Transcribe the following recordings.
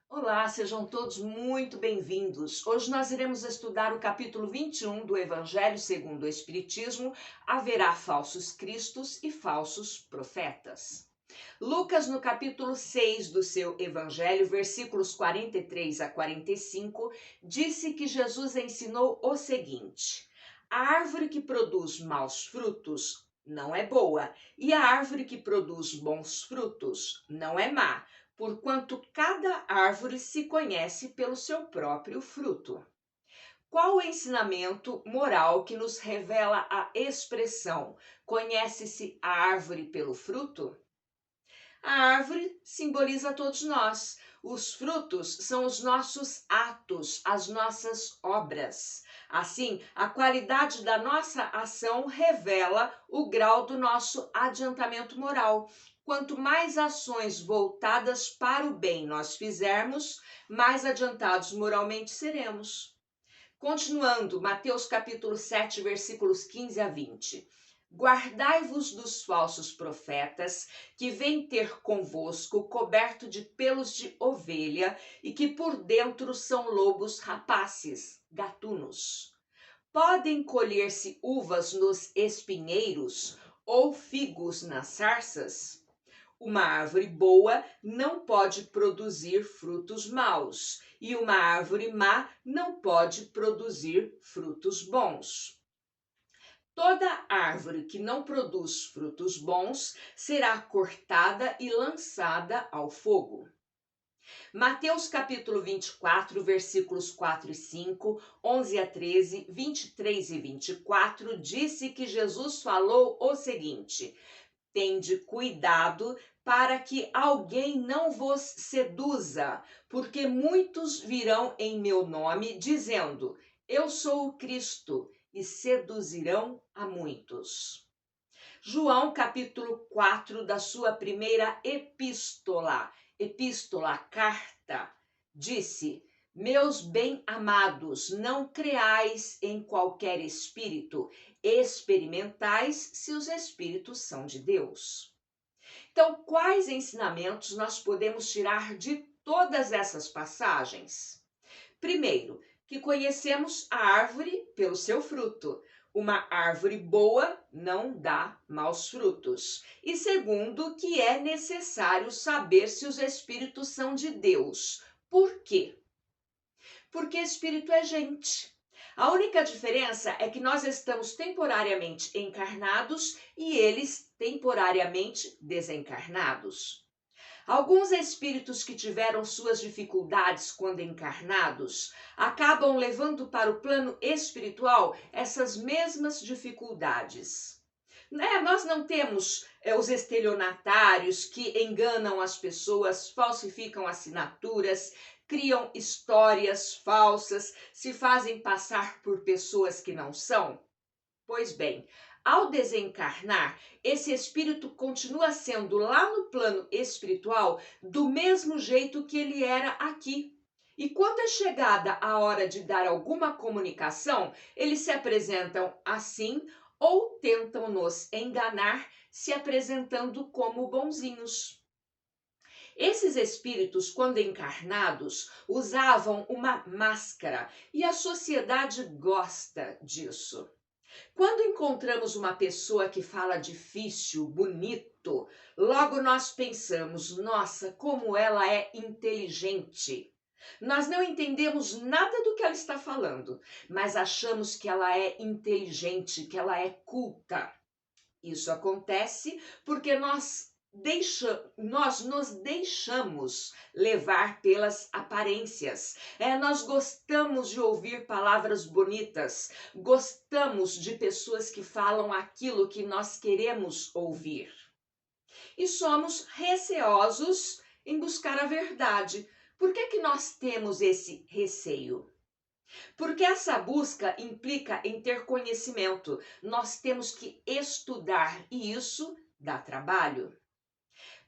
Olá, sejam todos muito bem-vindos. Hoje nós iremos estudar o capítulo 21 do Evangelho segundo o Espiritismo. Haverá falsos cristos e falsos profetas. Lucas, no capítulo 6 do seu Evangelho, versículos 43 a 45, disse que Jesus ensinou o seguinte: a árvore que produz maus frutos não é boa, e a árvore que produz bons frutos não é má, porquanto cada árvore se conhece pelo seu próprio fruto. Qual o ensinamento moral que nos revela a expressão conhece-se a árvore pelo fruto? A árvore simboliza todos nós. Os frutos são os nossos atos, as nossas obras. Assim, a qualidade da nossa ação revela o grau do nosso adiantamento moral. Quanto mais ações voltadas para o bem nós fizermos, mais adiantados moralmente seremos. Continuando, Mateus capítulo 7, versículos 15 a 20. Guardai-vos dos falsos profetas, que vêm ter convosco coberto de pelos de ovelha, e que por dentro são lobos rapaces, gatunos. Podem colher-se uvas nos espinheiros ou figos nas sarças? Uma árvore boa não pode produzir frutos maus, e uma árvore má não pode produzir frutos bons. Toda árvore que não produz frutos bons será cortada e lançada ao fogo. Mateus capítulo 24, versículos 4 e 5, 11 a 13, 23 e 24, disse que Jesus falou o seguinte: tende cuidado para que alguém não vos seduza, porque muitos virão em meu nome, dizendo: eu sou o Cristo, e seduzirão a muitos. João, capítulo 4, da sua primeira carta, disse: meus bem-amados, não creais em qualquer espírito, experimentais se os espíritos são de Deus. Então, quais ensinamentos nós podemos tirar de todas essas passagens? Primeiro, que conhecemos a árvore pelo seu fruto. Uma árvore boa não dá maus frutos. E segundo, que é necessário saber se os espíritos são de Deus. Por quê? Porque espírito é gente. A única diferença é que nós estamos temporariamente encarnados e eles temporariamente desencarnados. Alguns espíritos que tiveram suas dificuldades quando encarnados acabam levando para o plano espiritual essas mesmas dificuldades. Nós não temos os estelionatários que enganam as pessoas, falsificam assinaturas, criam histórias falsas, se fazem passar por pessoas que não são. Pois bem, ao desencarnar, esse espírito continua sendo lá no plano espiritual do mesmo jeito que ele era aqui. E quando é chegada a hora de dar alguma comunicação, eles se apresentam assim ou tentam nos enganar, se apresentando como bonzinhos. Esses espíritos, quando encarnados, usavam uma máscara e a sociedade gosta disso. Quando encontramos uma pessoa que fala difícil, bonito, logo nós pensamos: nossa, como ela é inteligente. Nós não entendemos nada do que ela está falando, mas achamos que ela é inteligente, que ela é culta. Isso acontece porque nós nos deixamos levar pelas aparências. Nós gostamos de ouvir palavras bonitas, gostamos de pessoas que falam aquilo que nós queremos ouvir. E somos receosos em buscar a verdade. Por que nós temos esse receio? Porque essa busca implica em ter conhecimento. Nós temos que estudar e isso dá trabalho.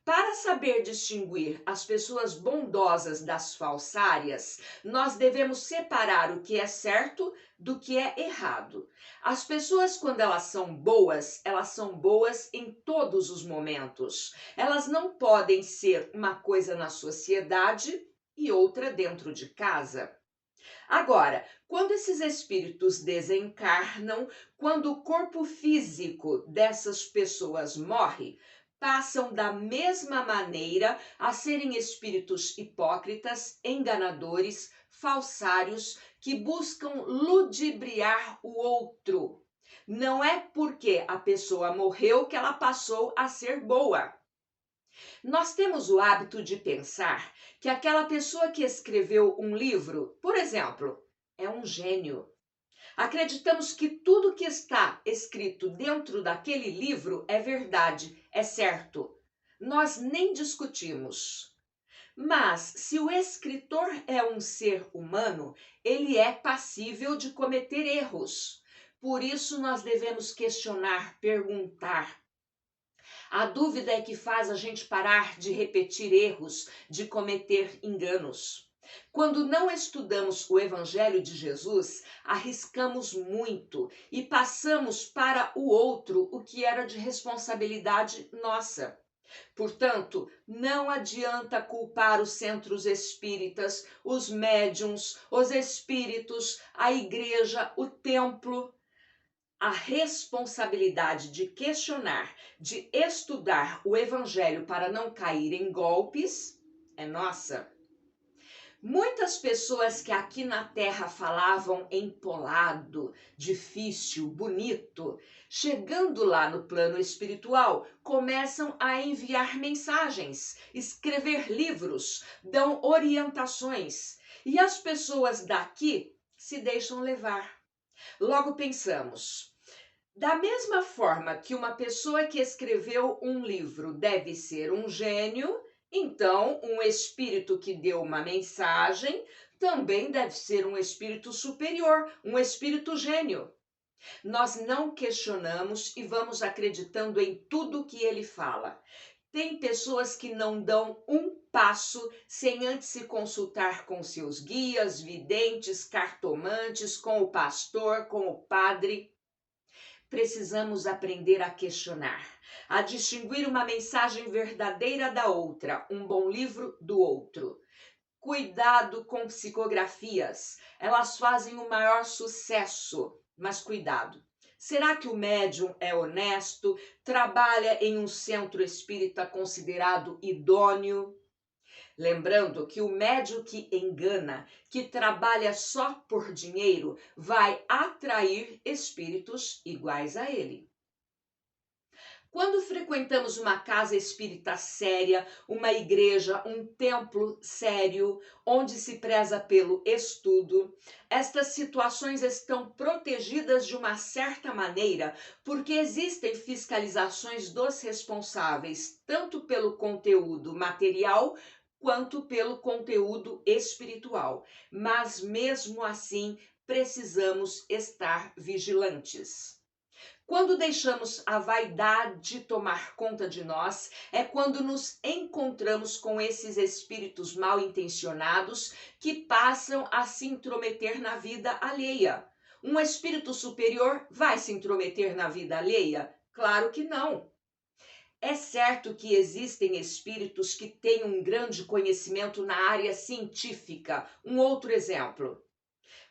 Para saber distinguir as pessoas bondosas das falsárias, nós devemos separar o que é certo do que é errado. As pessoas, quando elas são boas em todos os momentos. Elas não podem ser uma coisa na sociedade e outra dentro de casa. Agora, quando esses espíritos desencarnam, quando o corpo físico dessas pessoas morre, passam da mesma maneira a serem espíritos hipócritas, enganadores, falsários, que buscam ludibriar o outro. Não é porque a pessoa morreu que ela passou a ser boa. Nós temos o hábito de pensar que aquela pessoa que escreveu um livro, por exemplo, é um gênio. Acreditamos que tudo que está escrito dentro daquele livro é verdade, é certo. Nós nem discutimos. Mas, se o escritor é um ser humano, ele é passível de cometer erros. Por isso, nós devemos questionar, perguntar. A dúvida é que faz a gente parar de repetir erros, de cometer enganos. Quando não estudamos o Evangelho de Jesus, arriscamos muito e passamos para o outro o que era de responsabilidade nossa. Portanto, não adianta culpar os centros espíritas, os médiuns, os espíritos, a igreja, o templo. A responsabilidade de questionar, de estudar o Evangelho para não cair em golpes é nossa. Muitas pessoas que aqui na Terra falavam empolado, difícil, bonito, chegando lá no plano espiritual, começam a enviar mensagens, escrever livros, dão orientações. E as pessoas daqui se deixam levar. Logo pensamos, da mesma forma que uma pessoa que escreveu um livro deve ser um gênio, então um espírito que deu uma mensagem também deve ser um espírito superior, um espírito gênio. Nós não questionamos e vamos acreditando em tudo que ele fala. Tem pessoas que não dão um passo sem antes se consultar com seus guias, videntes, cartomantes, com o pastor, com o padre. Precisamos aprender a questionar, a distinguir uma mensagem verdadeira da outra, um bom livro do outro. Cuidado com psicografias, elas fazem o maior sucesso, mas cuidado. Será que o médium é honesto, trabalha em um centro espírita considerado idôneo? Lembrando que o médium que engana, que trabalha só por dinheiro, vai atrair espíritos iguais a ele. Quando frequentamos uma casa espírita séria, uma igreja, um templo sério, onde se preza pelo estudo, estas situações estão protegidas de uma certa maneira, porque existem fiscalizações dos responsáveis, tanto pelo conteúdo material quanto pelo conteúdo espiritual. Mas mesmo assim, precisamos estar vigilantes. Quando deixamos a vaidade tomar conta de nós, é quando nos encontramos com esses espíritos mal intencionados que passam a se intrometer na vida alheia. Um espírito superior vai se intrometer na vida alheia? Claro que não. É certo que existem espíritos que têm um grande conhecimento na área científica. Um outro exemplo.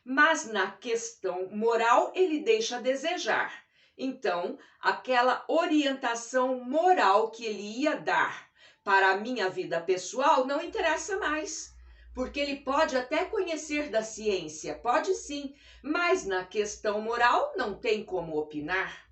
Mas na questão moral ele deixa a desejar. Então, aquela orientação moral que ele ia dar para a minha vida pessoal não interessa mais. Porque ele pode até conhecer da ciência, pode sim, mas na questão moral não tem como opinar.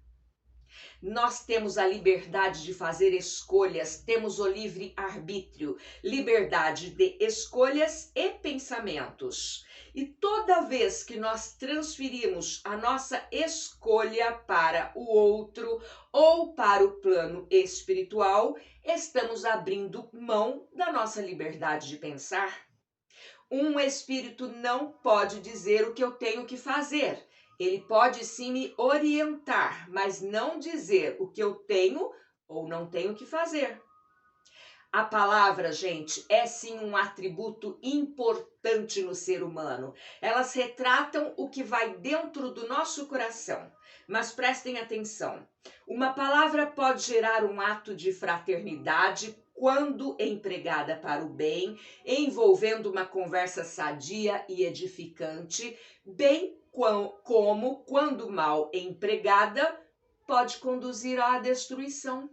Nós temos a liberdade de fazer escolhas, temos o livre arbítrio, liberdade de escolhas e pensamentos. E toda vez que nós transferimos a nossa escolha para o outro ou para o plano espiritual, estamos abrindo mão da nossa liberdade de pensar. Um espírito não pode dizer o que eu tenho que fazer. Ele pode sim me orientar, mas não dizer o que eu tenho ou não tenho que fazer. A palavra, gente, é sim um atributo importante no ser humano. Elas retratam o que vai dentro do nosso coração. Mas prestem atenção, uma palavra pode gerar um ato de fraternidade, quando empregada para o bem, envolvendo uma conversa sadia e edificante, bem como quando mal empregada, pode conduzir à destruição.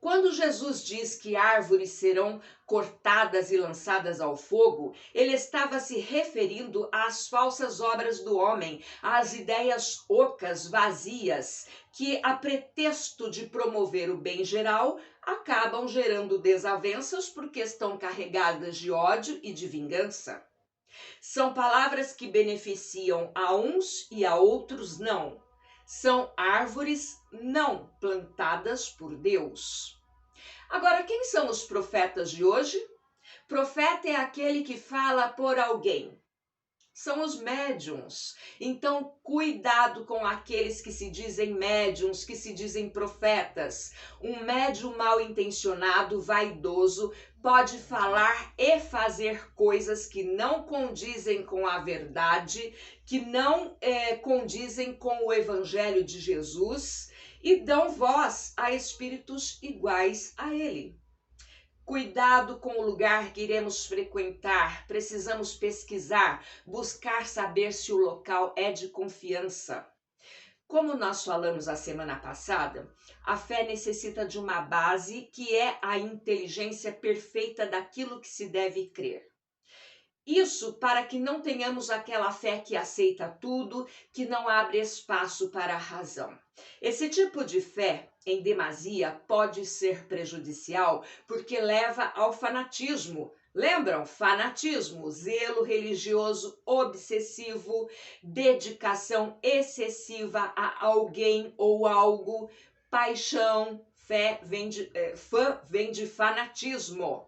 Quando Jesus diz que árvores serão cortadas e lançadas ao fogo, ele estava se referindo às falsas obras do homem, às ideias ocas, vazias, que, a pretexto de promover o bem geral, acabam gerando desavenças porque estão carregadas de ódio e de vingança. São palavras que beneficiam a uns e a outros não. São árvores não plantadas por Deus. Agora, quem são os profetas de hoje? Profeta é aquele que fala por alguém. São os médiuns. Então, cuidado com aqueles que se dizem médiuns, que se dizem profetas. Um médium mal intencionado, vaidoso, pode falar e fazer coisas que não condizem com a verdade, que não condizem com o evangelho de Jesus e dão voz a espíritos iguais a ele. Cuidado com o lugar que iremos frequentar. Precisamos pesquisar, buscar saber se o local é de confiança. Como nós falamos a semana passada, a fé necessita de uma base que é a inteligência perfeita daquilo que se deve crer. Isso para que não tenhamos aquela fé que aceita tudo, que não abre espaço para a razão. Esse tipo de fé, em demasia, pode ser prejudicial porque leva ao fanatismo. Lembram? Fanatismo, zelo religioso obsessivo, dedicação excessiva a alguém ou algo, paixão, fã vem de fanatismo.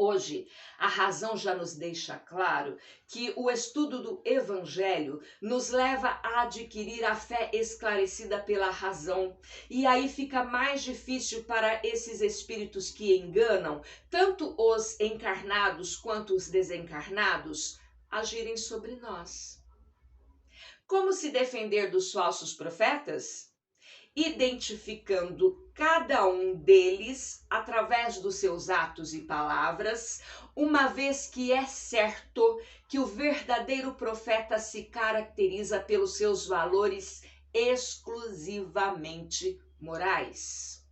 Hoje, a razão já nos deixa claro que o estudo do Evangelho nos leva a adquirir a fé esclarecida pela razão. E aí fica mais difícil para esses espíritos que enganam, tanto os encarnados quanto os desencarnados, agirem sobre nós. Como se defender dos falsos profetas? Identificando cada um deles através dos seus atos e palavras, uma vez que é certo que o verdadeiro profeta se caracteriza pelos seus valores exclusivamente morais.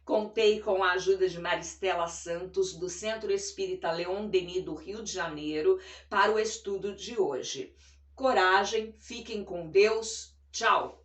Contei com a ajuda de Maristela Santos, do Centro Espírita Leon Denis do Rio de Janeiro, para o estudo de hoje. Coragem, fiquem com Deus, tchau!